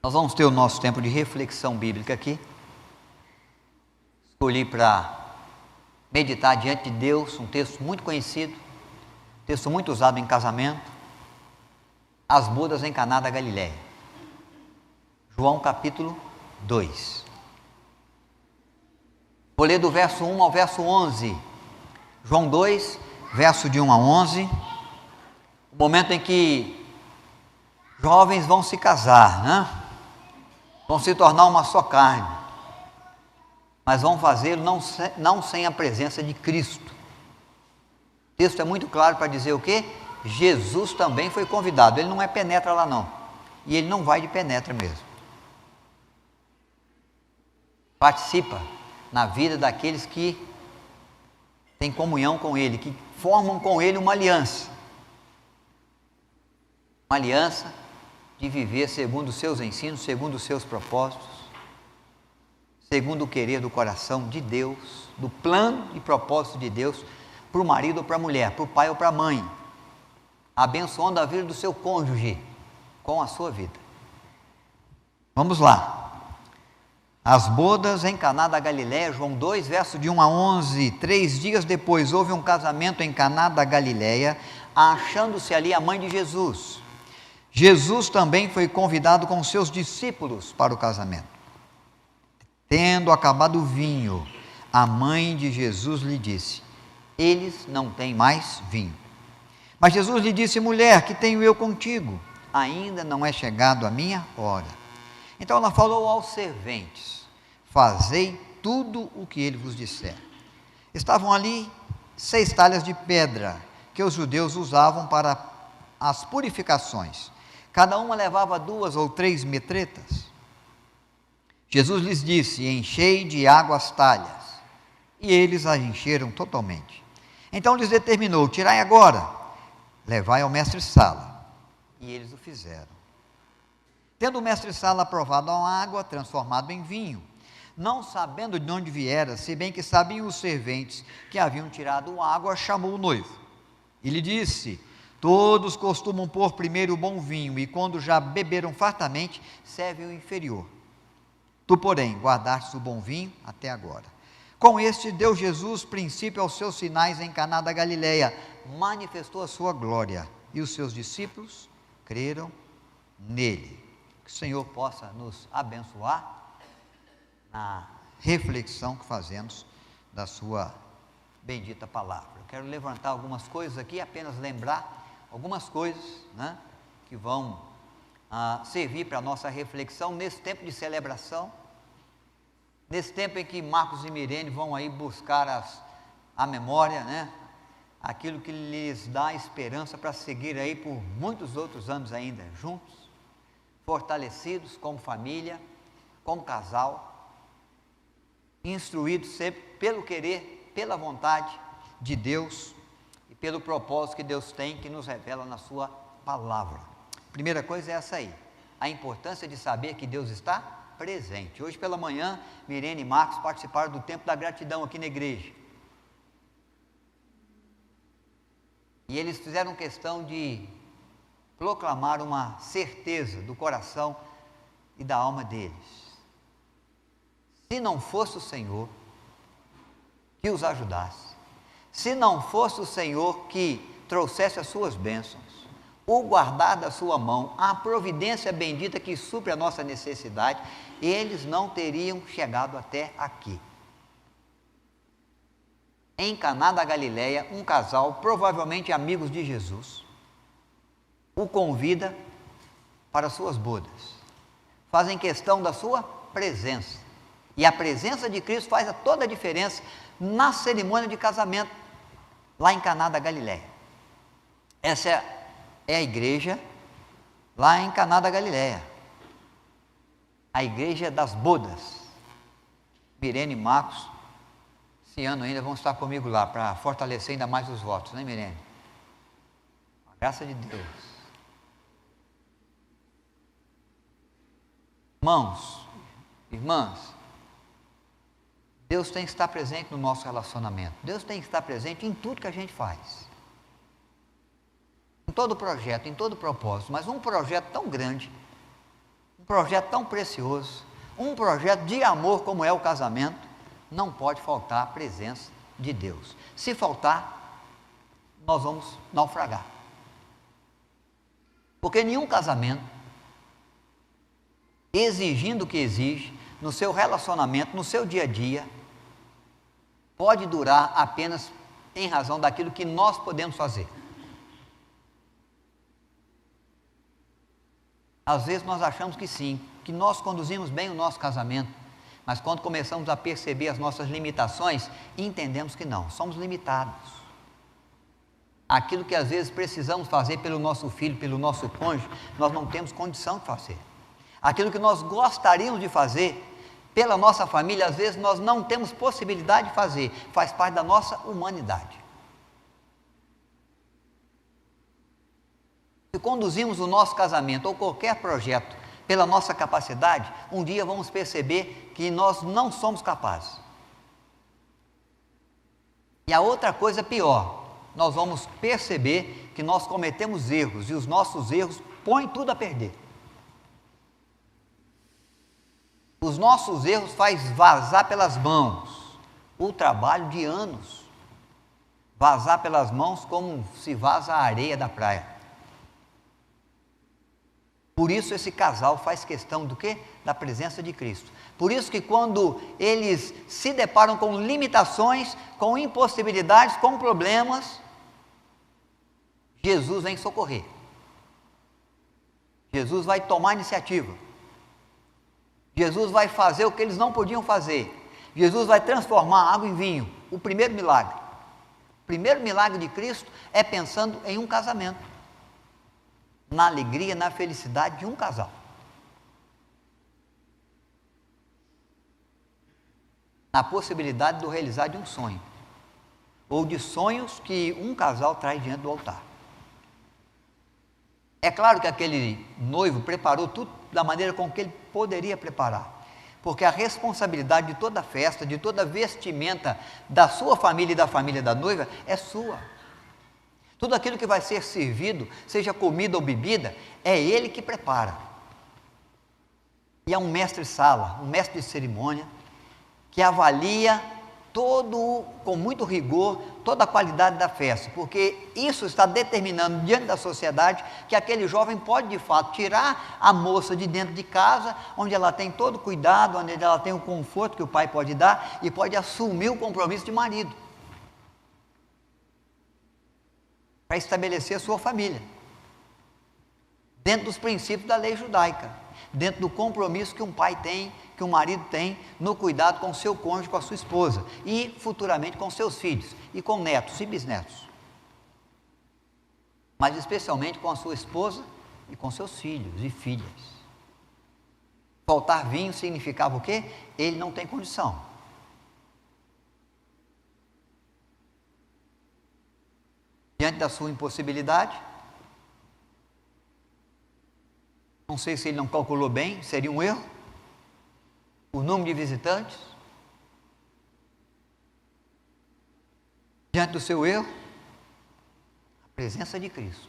Nós vamos ter o nosso tempo de reflexão bíblica aqui. Escolhi para meditar diante de Deus um texto muito conhecido, texto muito usado em casamento, as bodas em Caná da Galileia. João capítulo 2. Vou ler do verso 1 ao verso 11. João 2, verso de 1 a 11. O momento em que jovens vão se casar, né? Vão se tornar uma só carne, mas vão fazê-lo não sem a presença de Cristo. O texto é muito claro para dizer o quê? Jesus também foi convidado. Ele não é penetra lá não, e ele não vai de penetra mesmo. Participa na vida daqueles que têm comunhão com ele, que formam com ele uma aliança de viver segundo os seus ensinos, segundo os seus propósitos, segundo o querer do coração de Deus, do plano e propósito de Deus para o marido ou para a mulher, para o pai ou para a mãe, abençoando a vida do seu cônjuge com a sua vida. Vamos lá. As bodas em Caná da Galileia, João 2, verso de 1 a 11. 3 dias depois houve um casamento em Caná da Galileia, achando-se ali a mãe de Jesus. Jesus também foi convidado com seus discípulos para o casamento. Tendo acabado o vinho, a mãe de Jesus lhe disse: eles não têm mais vinho. Mas Jesus lhe disse: mulher, que tenho eu contigo? Ainda não é chegado a minha hora. Então ela falou aos serventes: fazei tudo o que ele vos disser. Estavam ali 6 talhas de pedra, que os judeus usavam para as purificações. Cada uma levava 2 ou 3 metretas. Jesus lhes disse: enchei de água as talhas. E eles as encheram totalmente. Então lhes determinou: tirai agora, levai ao mestre-sala. E eles o fizeram. Tendo o mestre-sala aprovado a água, transformado em vinho, não sabendo de onde viera, se bem que sabiam os serventes que haviam tirado a água, chamou o noivo. E lhe disse: todos costumam pôr primeiro o bom vinho, e quando já beberam fartamente, servem o inferior. Tu, porém, guardaste o bom vinho até agora. Com este deu Jesus princípio aos seus sinais em Caná da Galileia, manifestou a sua glória, e os seus discípulos creram nele. Que o Senhor possa nos abençoar na reflexão que fazemos da sua bendita palavra. Eu quero levantar algumas coisas aqui, apenas lembrar algumas coisas, né, que vão servir para a nossa reflexão nesse tempo de celebração, nesse tempo em que Marcos e Mirene vão aí buscar a memória, né, aquilo que lhes dá esperança para seguir aí por muitos outros anos ainda juntos, fortalecidos como família, como casal, instruídos sempre pelo querer, pela vontade de Deus e pelo propósito que Deus tem, que nos revela na sua palavra. Primeira coisa é essa aí, a importância de saber que Deus está presente. Hoje pela manhã, Mirene e Marcos participaram do tempo da gratidão aqui na igreja. E eles fizeram questão de proclamar uma certeza do coração e da alma deles. Se não fosse o Senhor que os ajudasse, se não fosse o Senhor que trouxesse as suas bênçãos, o guardar da sua mão, a providência bendita que supre a nossa necessidade, eles não teriam chegado até aqui. Em Caná da Galileia, um casal, provavelmente amigos de Jesus, o convida para suas bodas. Fazem questão da sua presença. E a presença de Cristo faz toda a diferença na cerimônia de casamento, lá em Caná da Galileia. Essa é a igreja lá em Caná da Galileia. A igreja das bodas. Mirene e Marcos, esse ano ainda vão estar comigo lá, para fortalecer ainda mais os votos, né, Mirene? A graça de Deus. Irmãos, irmãs, Deus tem que estar presente no nosso relacionamento. Deus tem que estar presente em tudo que a gente faz. Em todo projeto, em todo propósito. Mas um projeto tão grande, um projeto tão precioso, um projeto de amor como é o casamento, não pode faltar a presença de Deus. Se faltar, nós vamos naufragar. Porque nenhum casamento, exigindo o que exige, no seu relacionamento, no seu dia a dia, pode durar apenas em razão daquilo que nós podemos fazer. Às vezes nós achamos que sim, que nós conduzimos bem o nosso casamento, mas quando começamos a perceber as nossas limitações, entendemos que não, somos limitados. Aquilo que às vezes precisamos fazer pelo nosso filho, pelo nosso cônjuge, nós não temos condição de fazer. Aquilo que nós gostaríamos de fazer pela nossa família, às vezes nós não temos possibilidade de fazer, faz parte da nossa humanidade. Se conduzimos o nosso casamento ou qualquer projeto pela nossa capacidade, um dia vamos perceber que nós não somos capazes. E a outra coisa pior, nós vamos perceber que nós cometemos erros e os nossos erros põem tudo a perder. Os nossos erros faz vazar pelas mãos o trabalho de anos, vazar pelas mãos como se vaza a areia da praia. Por isso esse casal faz questão do quê? Da presença de Cristo. Por isso que quando eles se deparam com limitações, com impossibilidades, com problemas, Jesus vem socorrer. Jesus vai tomar iniciativa. Jesus vai fazer o que eles não podiam fazer. Jesus vai transformar água em vinho. O primeiro milagre. O primeiro milagre de Cristo é pensando em um casamento. Na alegria, na felicidade de um casal. Na possibilidade de realizar de um sonho. Ou de sonhos que um casal traz diante do altar. É claro que aquele noivo preparou tudo da maneira com que ele poderia preparar, porque a responsabilidade de toda a festa, de toda a vestimenta da sua família e da família da noiva é sua. Tudo aquilo que vai ser servido, seja comida ou bebida, é ele que prepara. E é um mestre-sala, um mestre de cerimônia, que avalia com muito rigor, toda a qualidade da festa, porque isso está determinando diante da sociedade que aquele jovem pode de fato tirar a moça de dentro de casa, onde ela tem todo o cuidado, onde ela tem o conforto que o pai pode dar, e pode assumir o compromisso de marido, para estabelecer a sua família, dentro dos princípios da lei judaica, dentro do compromisso que um pai tem, que um marido tem, no cuidado com o seu cônjuge, com a sua esposa, e futuramente com seus filhos, e com netos e bisnetos, mas especialmente com a sua esposa e com seus filhos e filhas. Faltar vinho significava o quê? Ele não tem condição. Diante da sua impossibilidade, não sei se ele não calculou bem, seria um erro, o número de visitantes, diante do seu erro, a presença de Cristo,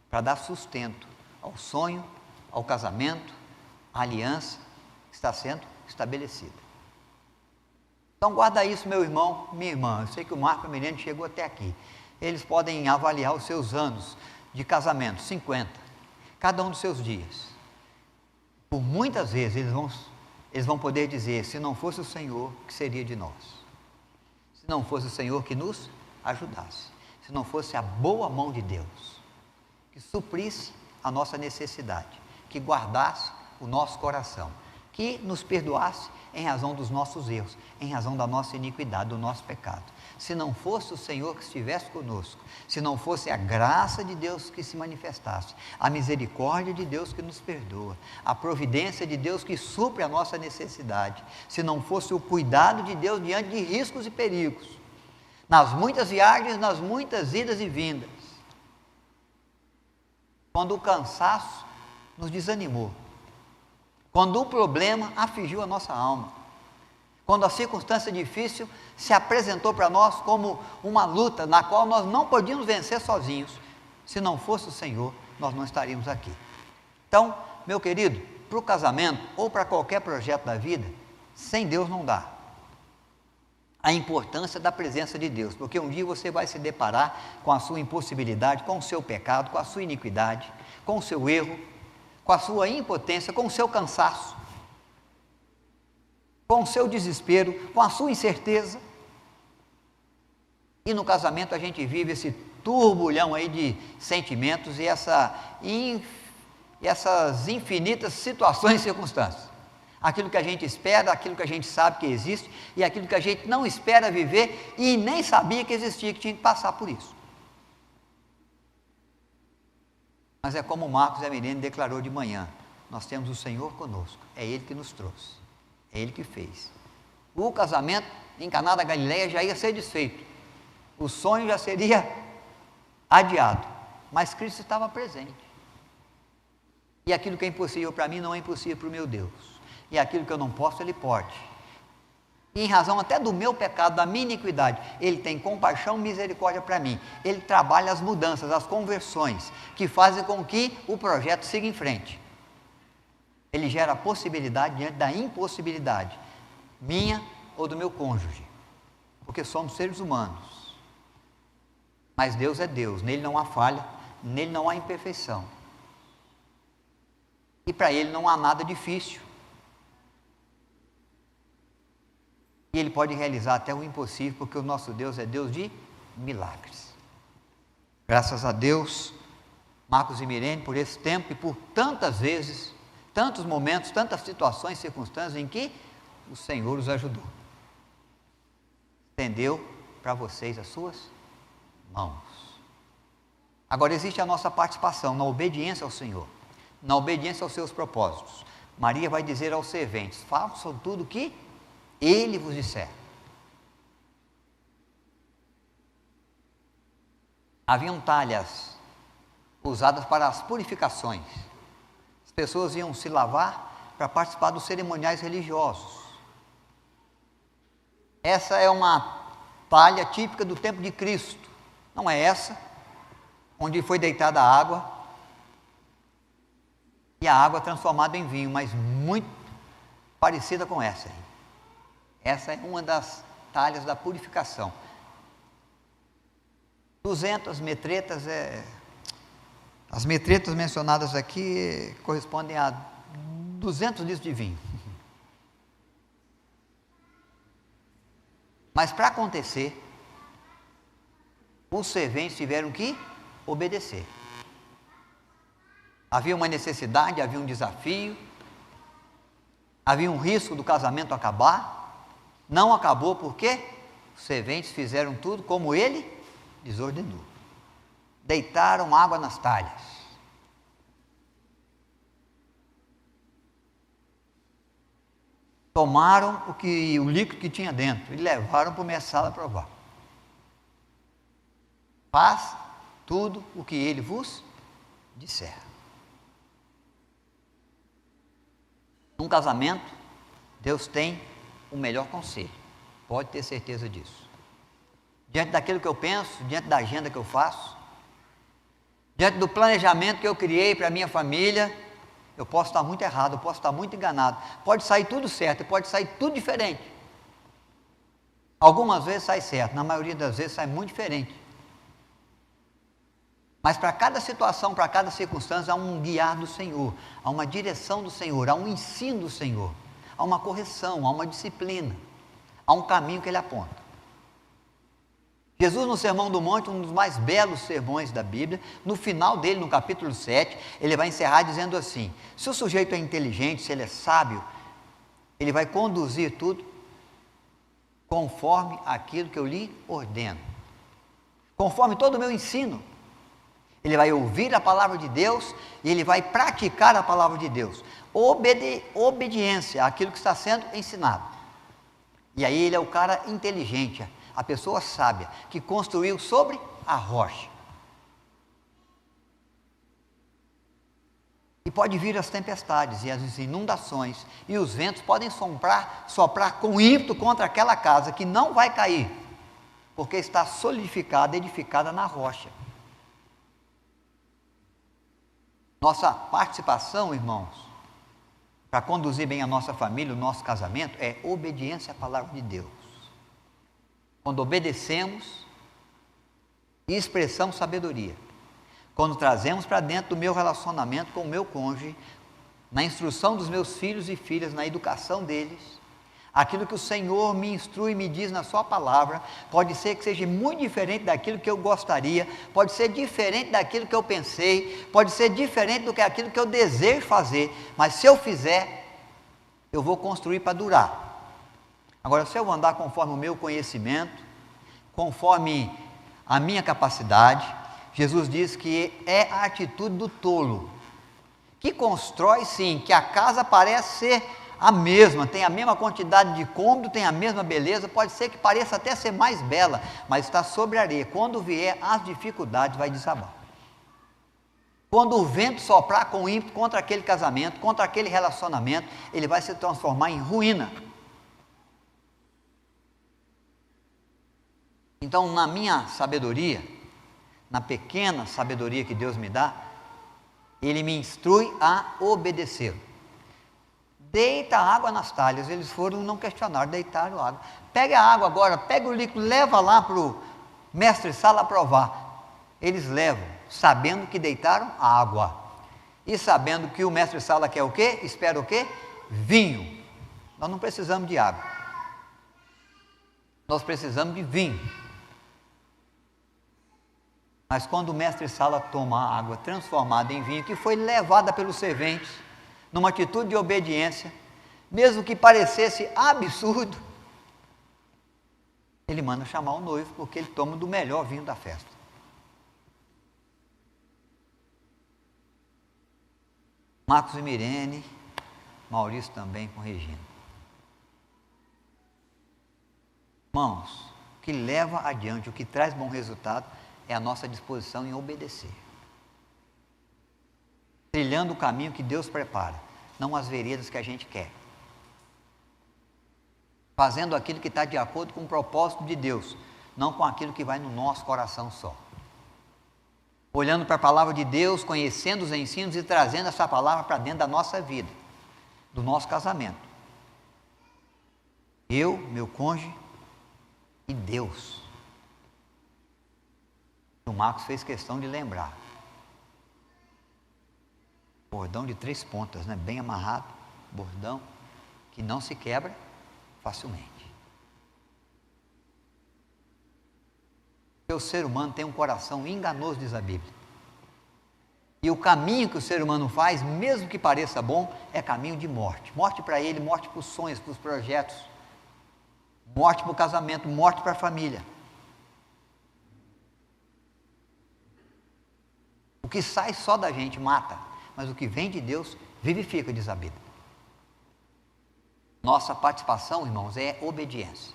para dar sustento ao sonho, ao casamento, à aliança que está sendo estabelecida. Então guarda isso, meu irmão, minha irmã. Eu sei que o Marco e a Milene chegou até aqui. Eles podem avaliar os seus anos de casamento, 50, cada um dos seus dias. Por muitas vezes eles vão poder dizer: se não fosse o Senhor, o que seria de nós? Se não fosse o Senhor que nos ajudasse, se não fosse a boa mão de Deus, que suprisse a nossa necessidade, que guardasse o nosso coração, que nos perdoasse em razão dos nossos erros, em razão da nossa iniquidade, do nosso pecado. Se não fosse o Senhor que estivesse conosco, se não fosse a graça de Deus que se manifestasse, a misericórdia de Deus que nos perdoa, a providência de Deus que supre a nossa necessidade, se não fosse o cuidado de Deus diante de riscos e perigos, nas muitas viagens, nas muitas idas e vindas, quando o cansaço nos desanimou, quando o problema afligiu a nossa alma, quando a circunstância difícil se apresentou para nós como uma luta na qual nós não podíamos vencer sozinhos. Se não fosse o Senhor, nós não estaríamos aqui. Então, meu querido, para o casamento ou para qualquer projeto da vida, sem Deus não dá. A importância da presença de Deus, porque um dia você vai se deparar com a sua impossibilidade, com o seu pecado, com a sua iniquidade, com o seu erro, com a sua impotência, com o seu cansaço, com o seu desespero, com a sua incerteza. E no casamento a gente vive esse turbulhão aí de sentimentos e essas infinitas situações e circunstâncias. Aquilo que a gente espera, aquilo que a gente sabe que existe e aquilo que a gente não espera viver e nem sabia que existia, que tinha que passar por isso. Mas é como Marcos e a Milene declarou de manhã: nós temos o Senhor conosco, é Ele que nos trouxe, é Ele que fez. O casamento em Caná da Galileia já ia ser desfeito, o sonho já seria adiado, mas Cristo estava presente. E aquilo que é impossível para mim não é impossível para o meu Deus, e aquilo que eu não posso, Ele pode. E em razão até do meu pecado, da minha iniquidade, Ele tem compaixão e misericórdia para mim. Ele trabalha as mudanças, as conversões, que fazem com que o projeto siga em frente. Ele gera a possibilidade diante da impossibilidade, minha ou do meu cônjuge, porque somos seres humanos. Mas Deus é Deus, nele não há falha, nele não há imperfeição. E para Ele não há nada difícil. E Ele pode realizar até o impossível, porque o nosso Deus é Deus de milagres. Graças a Deus, Marcos e Milene, por esse tempo e por tantas vezes, tantos momentos, tantas situações, circunstâncias em que o Senhor os ajudou. Estendeu para vocês as suas mãos. Agora existe a nossa participação na obediência ao Senhor, na obediência aos seus propósitos. Maria vai dizer aos serventes: façam tudo o que Ele vos disser. Haviam talhas usadas para as purificações. As pessoas iam se lavar para participar dos cerimoniais religiosos. Essa é uma talha típica do tempo de Cristo. Não é essa, onde foi deitada a água e a água transformada em vinho, mas muito parecida com essa. Essa é uma das talhas da purificação. 200 metretas, as metretas mencionadas aqui correspondem a 200 litros de vinho. Mas para acontecer, os serventes tiveram que obedecer. Havia uma necessidade, havia um desafio, havia um risco do casamento acabar. Não acabou porque os serventes fizeram tudo como Ele lhes ordenou. Deitaram água nas talhas. Tomaram o líquido que tinha dentro e levaram para o mestre a provar. Faz tudo o que Ele vos disser. Num casamento, Deus tem o melhor conselho, pode ter certeza disso. Diante daquilo que eu penso, diante da agenda que eu faço, diante do planejamento que eu criei para a minha família, eu posso estar muito errado, eu posso estar muito enganado, pode sair tudo certo, pode sair tudo diferente. Algumas vezes sai certo, na maioria das vezes sai muito diferente. Mas para cada situação, para cada circunstância, há um guiar do Senhor, há uma direção do Senhor, há um ensino do Senhor, há uma correção, há uma disciplina, há um caminho que Ele aponta. Jesus, no Sermão do Monte, um dos mais belos sermões da Bíblia, no final dele, no capítulo 7, ele vai encerrar dizendo assim: se o sujeito é inteligente, se ele é sábio, ele vai conduzir tudo conforme aquilo que eu lhe ordeno, conforme todo o meu ensino. Ele vai ouvir a palavra de Deus e ele vai praticar a palavra de Deus. Obediência àquilo que está sendo ensinado. E aí ele é o cara inteligente, a pessoa sábia, que construiu sobre a rocha. E pode vir as tempestades e as inundações, e os ventos podem soprar com ímpeto contra aquela casa que não vai cair, porque está solidificada, edificada na rocha. Nossa participação, irmãos, para conduzir bem a nossa família, o nosso casamento, é obediência à palavra de Deus. Quando obedecemos e expressamos sabedoria. Quando trazemos para dentro do meu relacionamento com o meu cônjuge, na instrução dos meus filhos e filhas, na educação deles, aquilo que o Senhor me instrui e me diz na sua palavra, pode ser que seja muito diferente daquilo que eu gostaria, pode ser diferente daquilo que eu pensei, pode ser diferente do que aquilo que eu desejo fazer, mas se eu fizer, eu vou construir para durar. Agora, se eu andar conforme o meu conhecimento, conforme a minha capacidade, Jesus diz que é a atitude do tolo, que constrói sim, que a casa parece ser a mesma, tem a mesma quantidade de cômodo, tem a mesma beleza, pode ser que pareça até ser mais bela, mas está sobre a areia. Quando vier as dificuldades, vai desabar. Quando o vento soprar com ímpeto contra aquele casamento, contra aquele relacionamento, ele vai se transformar em ruína. Então, na minha sabedoria, na pequena sabedoria que Deus me dá, Ele me instrui a obedecer. Deita a água nas talhas. Eles foram, não questionaram, deitaram a água. Pega a água agora, pega o líquido, leva lá para o mestre-sala provar. Eles levam, sabendo que deitaram a água. E sabendo que o mestre-sala quer o quê? Espera o quê? Vinho. Nós não precisamos de água. Nós precisamos de vinho. Mas quando o mestre-sala toma a água transformada em vinho, que foi levada pelos serventes, numa atitude de obediência, mesmo que parecesse absurdo, ele manda chamar o noivo, porque ele toma do melhor vinho da festa. Marcos e Mirene, Maurício também com Regina. Irmãos, o que leva adiante, o que traz bom resultado, é a nossa disposição em obedecer. Trilhando o caminho que Deus prepara, não as veredas que a gente quer. Fazendo aquilo que está de acordo com o propósito de Deus, não com aquilo que vai no nosso coração só. Olhando para a palavra de Deus, conhecendo os ensinos e trazendo essa palavra para dentro da nossa vida, do nosso casamento. Eu, meu cônjuge e Deus. O Marcos fez questão de lembrar. Bordão de 3 pontas, né? Bem amarrado, bordão que não se quebra facilmente. Porque o ser humano tem um coração enganoso, diz a Bíblia. E o caminho que o ser humano faz, mesmo que pareça bom, é caminho de morte. Morte para ele, morte para os sonhos, para os projetos. Morte para o casamento, morte para a família. O que sai só da gente mata, mas o que vem de Deus vivifica, diz a Bíblia. Nossa participação, irmãos, é obediência.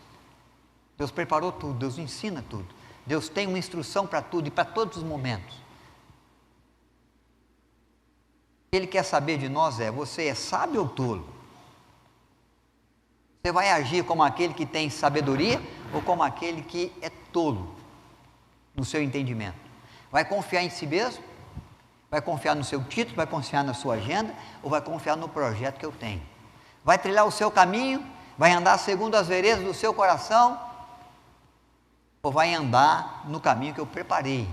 Deus preparou tudo, Deus ensina tudo. Deus tem uma instrução para tudo e para todos os momentos. O que Ele quer saber de nós é: você é sábio ou tolo? Você vai agir como aquele que tem sabedoria ou como aquele que é tolo no seu entendimento? Vai confiar em si mesmo? Vai confiar no seu título, vai confiar na sua agenda, ou vai confiar no projeto que eu tenho? Vai trilhar o seu caminho, vai andar segundo as veredas do seu coração, ou vai andar no caminho que eu preparei,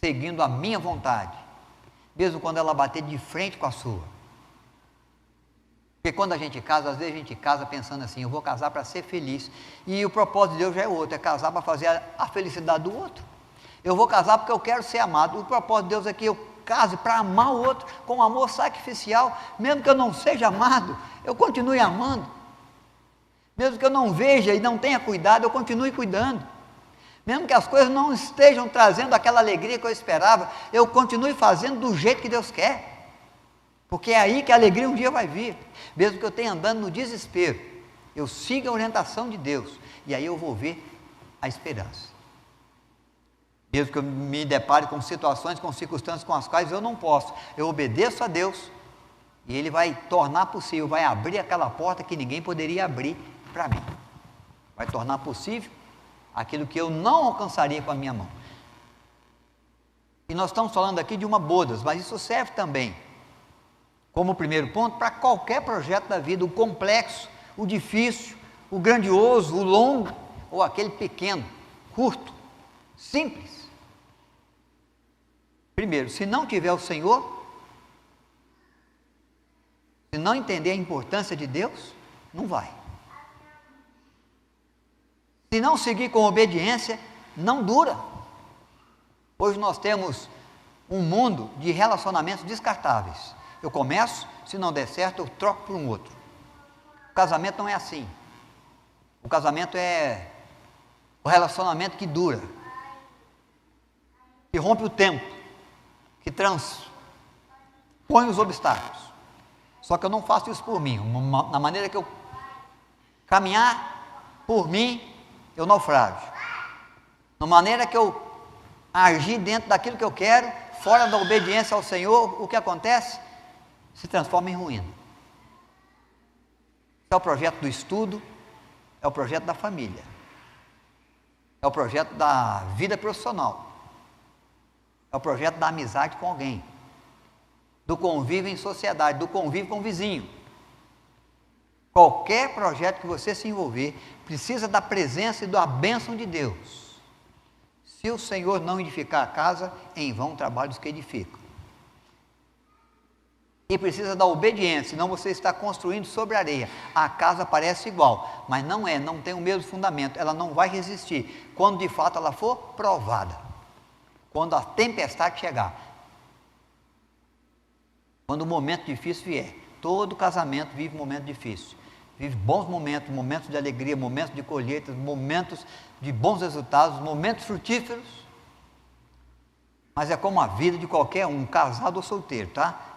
seguindo a minha vontade, mesmo quando ela bater de frente com a sua? Porque quando a gente casa, às vezes a gente casa pensando assim: eu vou casar para ser feliz, e o propósito de Deus já é outro, é casar para fazer a felicidade do outro. Eu vou casar porque eu quero ser amado. O propósito de Deus é que eu case para amar o outro com amor sacrificial, mesmo que eu não seja amado, eu continue amando. Mesmo que eu não veja e não tenha cuidado, eu continue cuidando. Mesmo que as coisas não estejam trazendo aquela alegria que eu esperava, eu continue fazendo do jeito que Deus quer. Porque é aí que a alegria um dia vai vir. Mesmo que eu tenha andando no desespero, eu siga a orientação de Deus, e aí eu vou ver a esperança. Mesmo que eu me depare com situações, com circunstâncias com as quais eu não posso, eu obedeço a Deus, e Ele vai tornar possível, vai abrir aquela porta que ninguém poderia abrir para mim. Vai tornar possível aquilo que eu não alcançaria com a minha mão. E nós estamos falando aqui de uma bodas, mas isso serve também como primeiro ponto, para qualquer projeto da vida, o complexo, o difícil, o grandioso, o longo, ou aquele pequeno, curto, simples. Primeiro, se não tiver o Senhor, se não entender a importância de Deus, não vai. Se não seguir com obediência, não dura. Hoje nós temos um mundo de relacionamentos descartáveis. Eu começo, se não der certo, eu troco por um outro. O casamento não é assim. O casamento é o relacionamento que dura, que rompe o tempo, que transpõe os obstáculos. Só que eu não faço isso por mim. Na maneira que eu caminhar por mim, eu naufrágio. Na maneira que eu agir dentro daquilo que eu quero, fora da obediência ao Senhor, o que acontece? Se transforma em ruína. É o projeto do estudo, é o projeto da família, é o projeto da vida profissional, é o projeto da amizade com alguém, do convívio em sociedade, do convívio com o vizinho. Qualquer projeto que você se envolver, precisa da presença e da bênção de Deus. Se o Senhor não edificar a casa, em vão trabalham os que edificam. E precisa da obediência, senão você está construindo sobre areia. A casa parece igual, mas não é, não tem o mesmo fundamento, ela não vai resistir, quando de fato ela for provada, quando a tempestade chegar, quando o momento difícil vier. Todo casamento vive um momento difícil, vive bons momentos, momentos de alegria, momentos de colheitas, momentos de bons resultados, momentos frutíferos, mas é como a vida de qualquer um, casado ou solteiro, tá?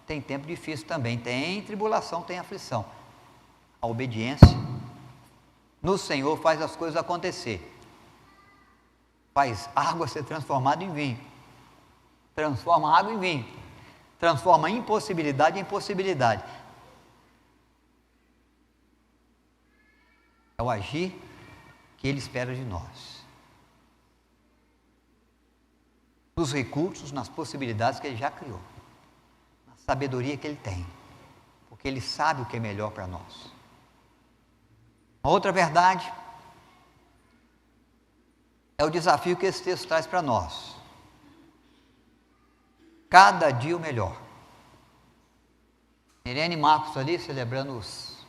Tem tempo difícil também, tem tribulação, tem aflição. A obediência no Senhor faz as coisas acontecer, faz água ser transformada em vinho, transforma água em vinho, transforma impossibilidade em possibilidade. É o agir que Ele espera de nós, nos recursos, nas possibilidades que Ele já criou, na sabedoria que Ele tem, porque Ele sabe o que é melhor para nós. Uma outra verdade é o desafio que esse texto traz para nós: cada dia o melhor. Irene e Marcos ali celebrando os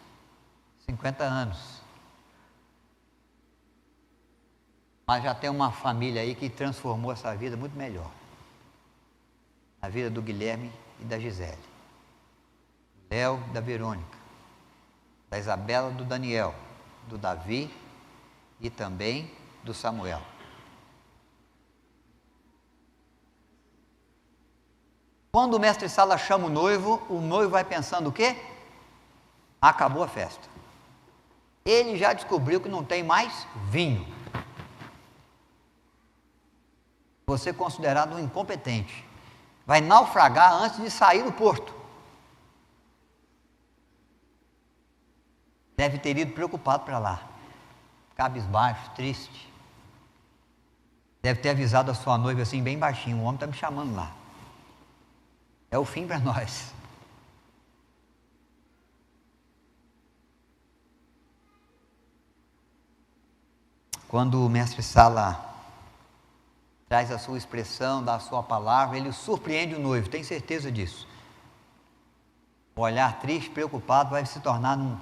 50 anos, mas já tem uma família aí que transformou essa vida muito melhor, a vida do Guilherme e da Gisele, do Léo e da Verônica, da Isabela e do Daniel, do Davi e também do Samuel. Quando o mestre Sala chama o noivo vai pensando o quê? Acabou a festa. Ele já descobriu que não tem mais vinho. Você é considerado um incompetente, vai naufragar antes de sair do porto. Deve ter ido preocupado para lá, cabisbaixo, triste. Deve ter avisado a sua noiva assim, bem baixinho: o homem está me chamando lá. É o fim para nós. Quando o mestre Sala traz a sua expressão, dá a sua palavra, ele surpreende o noivo, tem certeza disso. O olhar triste, preocupado, vai se tornar num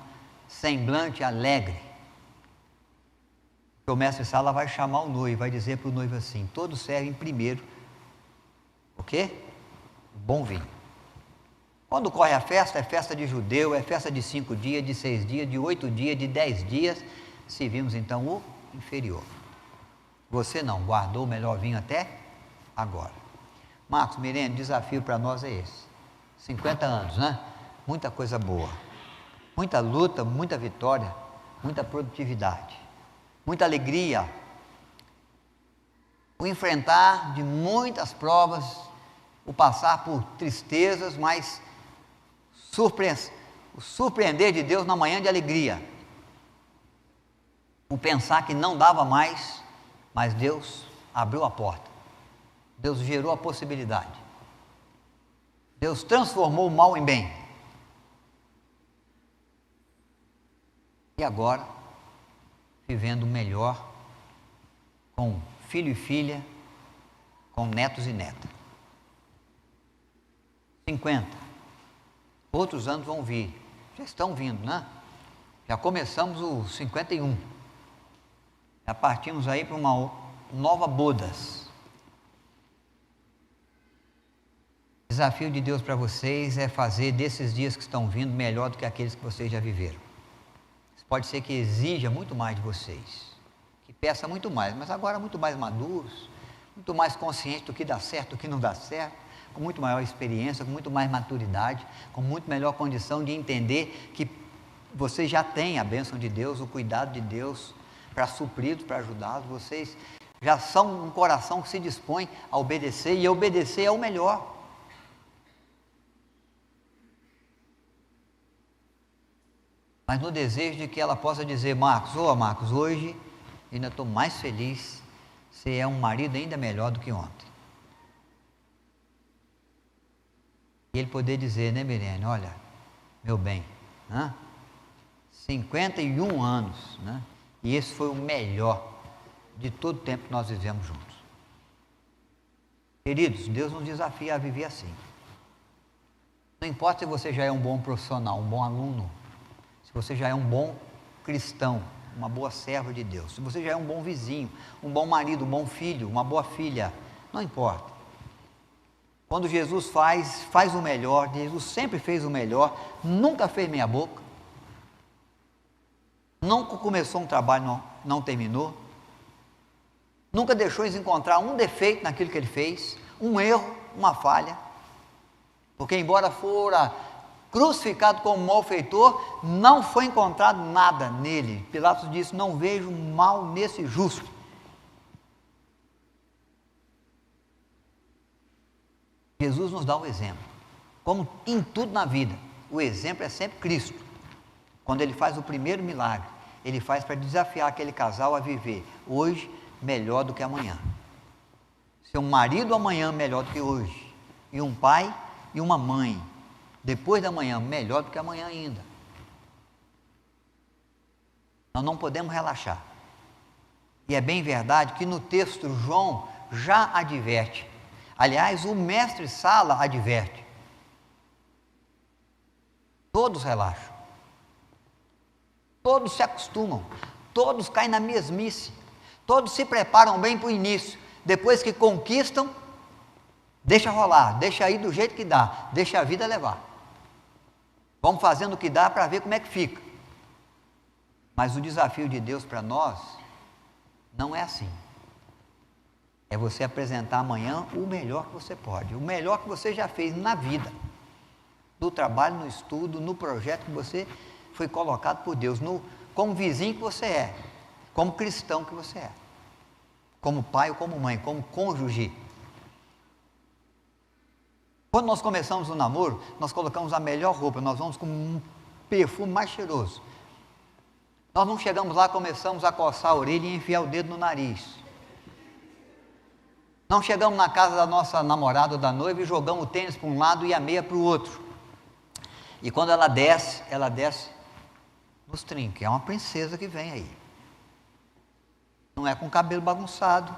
semblante alegre. O mestre Sala vai chamar o noivo, vai dizer para o noivo assim: todos servem primeiro o quê? O bom vinho. Quando corre a festa, é festa de judeu, é festa de 5 dias, de 6 dias, de 8 dias, de 10 dias, se vimos então o inferior. Você não, guardou o melhor vinho até agora. Marcos, Mirene, o desafio para nós é esse. 50 anos, né? Muita coisa boa, muita luta, muita vitória, muita produtividade, muita alegria, o enfrentar de muitas provas, o passar por tristezas, mas o surpreender de Deus na manhã de alegria, o pensar que não dava mais, mas Deus abriu a porta, Deus gerou a possibilidade, Deus transformou o mal em bem. E agora, vivendo melhor com filho e filha, com netos e netas. 50. Outros anos vão vir. Já estão vindo, né? Já começamos o 51. Já partimos aí para uma nova bodas. O desafio de Deus para vocês é fazer desses dias que estão vindo melhor do que aqueles que vocês já viveram. Isso pode ser que exija muito mais de vocês, que peça muito mais, mas agora muito mais maduros, muito mais conscientes do que dá certo, do que não dá certo, com muito maior experiência, com muito mais maturidade, com muito melhor condição de entender que vocês já têm a bênção de Deus, o cuidado de Deus para supri-los, para ajudá-los. Vocês já são um coração que se dispõe a obedecer, e obedecer é o melhor. Mas no desejo de que ela possa dizer: Marcos, Marcos, hoje ainda estou mais feliz, você é um marido ainda melhor do que ontem. E ele poder dizer, né, Mirene, olha, meu bem, 51 anos, né? E esse foi o melhor de todo o tempo que nós vivemos juntos. Queridos, Deus nos desafia a viver assim. Não importa se você já é um bom profissional, um bom aluno, se você já é um bom cristão, uma boa serva de Deus, se você já é um bom vizinho, um bom marido, um bom filho, uma boa filha, não importa. Quando Jesus faz o melhor, Jesus sempre fez o melhor, nunca fez meia boca, nunca começou um trabalho, não terminou, nunca deixou de encontrar um defeito naquilo que ele fez, um erro, uma falha, porque embora fora crucificado como malfeitor, não foi encontrado nada nele. Pilatos disse: não vejo mal nesse justo. Jesus nos dá o exemplo, como em tudo na vida, o exemplo é sempre Cristo. Quando ele faz o primeiro milagre, ele faz para desafiar aquele casal a viver hoje melhor do que amanhã. Ser um marido amanhã melhor do que hoje, e um pai e uma mãe depois da manhã melhor do que amanhã ainda. Nós não podemos relaxar. E é bem verdade que no texto João já adverte. Aliás, o mestre Sala adverte. Todos relaxam. Todos se acostumam. Todos caem na mesmice. Todos se preparam bem para o início. Depois que conquistam, deixa rolar, deixa ir do jeito que dá, deixa a vida levar. Vamos fazendo o que dá para ver como é que fica. Mas o desafio de Deus para nós não é assim. É você apresentar amanhã o melhor que você pode, o melhor que você já fez na vida, no trabalho, no estudo, no projeto que você foi colocado por Deus, como vizinho que você é, como cristão que você é, como pai ou como mãe, como cônjuge. Quando nós começamos o namoro, nós colocamos a melhor roupa, nós vamos com um perfume mais cheiroso. Nós não chegamos lá, começamos a coçar a orelha e enfiar o dedo no nariz. Não chegamos na casa da nossa namorada ou da noiva e jogamos o tênis para um lado e a meia para o outro. E quando ela desce nos trinques. É uma princesa que vem aí. Não é com o cabelo bagunçado.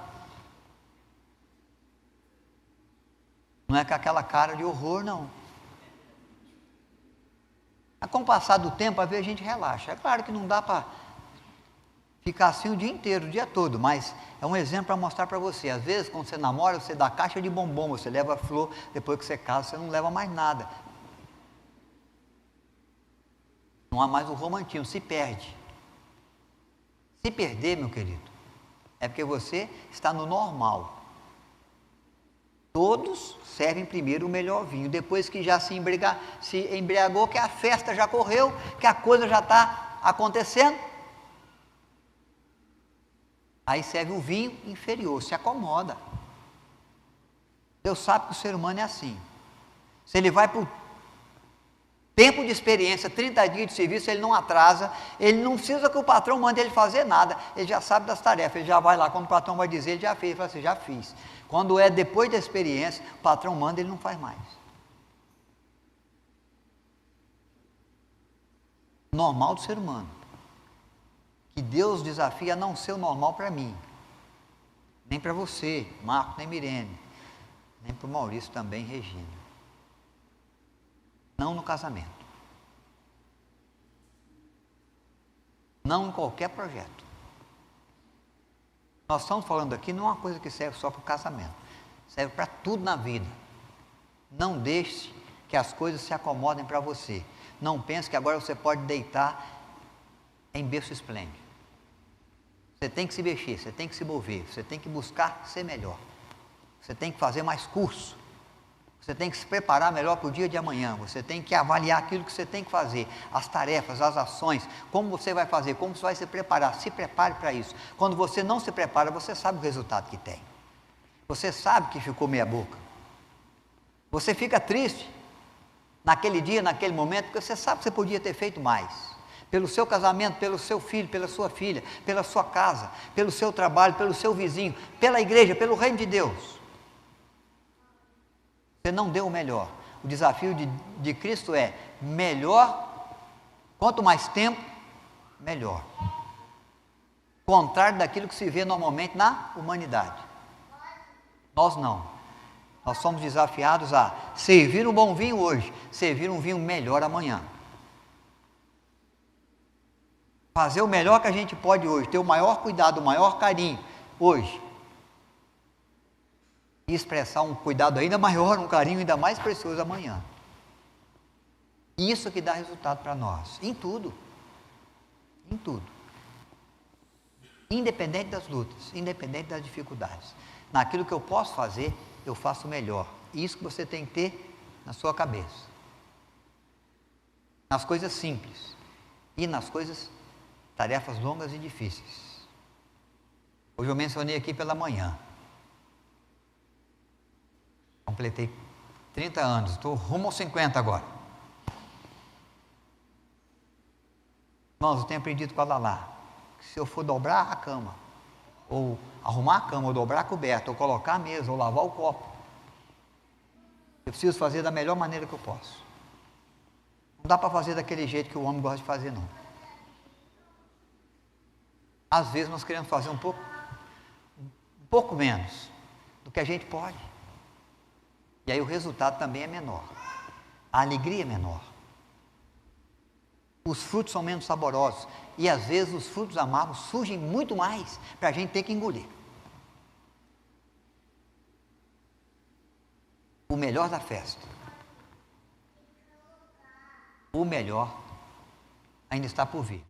Não é com aquela cara de horror, não. Com o passar do tempo, às vezes a gente relaxa. É claro que não dá para ficar assim o dia inteiro, o dia todo, mas é um exemplo para mostrar para você. Às vezes, quando você namora, você dá caixa de bombom, você leva flor, depois que você casa, você não leva mais nada. Não há mais o romantismo, se perde. Se perder, meu querido, é porque você está no normal. Todos servem primeiro o melhor vinho, depois que já se embriagou, que a festa já correu, que a coisa já está acontecendo, aí serve o vinho inferior, se acomoda. Deus sabe que o ser humano é assim. Se ele vai para o tempo de experiência, 30 dias de serviço, ele não atrasa, ele não precisa que o patrão mande ele fazer nada, ele já sabe das tarefas, ele já vai lá, quando o patrão vai dizer, ele já fez, ele fala assim, já fiz. Quando é depois da experiência, o patrão manda, ele não faz mais. normal do ser humano. Que Deus desafia a não ser o normal para mim, nem para você, Marco, nem Mirene, nem para o Maurício também, Regina. Não no casamento. Não em qualquer projeto. Nós estamos falando aqui não é uma coisa que serve só para o casamento, serve para tudo na vida. Não deixe que as coisas se acomodem para você. Não pense que agora você pode deitar em berço esplêndido. Você tem que se mexer, você tem que se mover, você tem que buscar ser melhor. Você tem que fazer mais curso. Você tem que se preparar melhor para o dia de amanhã. Você tem que avaliar aquilo que você tem que fazer, as tarefas, as ações, como você vai fazer, como você vai se preparar. Se prepare para isso. Quando você não se prepara, você sabe o resultado que tem. Você sabe que ficou meia boca. Você fica triste naquele dia, naquele momento, porque você sabe que você podia ter feito mais. Pelo seu casamento, pelo seu filho, pela sua filha, pela sua casa, pelo seu trabalho, pelo seu vizinho, pela igreja, pelo reino de Deus. Você não deu o melhor. O desafio de Cristo é melhor, quanto mais tempo, melhor. Contrário daquilo que se vê normalmente na humanidade. Nós não. Nós somos desafiados a servir um bom vinho hoje, servir um vinho melhor amanhã. Fazer o melhor que a gente pode hoje, ter o maior cuidado, o maior carinho hoje. E expressar um cuidado ainda maior, um carinho ainda mais precioso amanhã. Isso que dá resultado para nós, em tudo. Em tudo. Independente das lutas, independente das dificuldades. Naquilo que eu posso fazer, eu faço melhor. Isso que você tem que ter na sua cabeça. Nas coisas simples e nas coisas, tarefas longas e difíceis. Hoje eu mencionei aqui pela manhã. Completei 30 anos, estou rumo aos 50 agora. Irmãos, eu tenho aprendido com a Lala, que se eu for dobrar a cama, ou arrumar a cama, ou dobrar a coberta, ou colocar a mesa, ou lavar o copo, eu preciso fazer da melhor maneira que eu posso. Não dá para fazer daquele jeito que o homem gosta de fazer, não. Às vezes nós queremos fazer um pouco menos do que a gente pode. E aí o resultado também é menor. A alegria é menor. Os frutos são menos saborosos. E às vezes os frutos amargos surgem muito mais para a gente ter que engolir. O melhor da festa. O melhor ainda está por vir.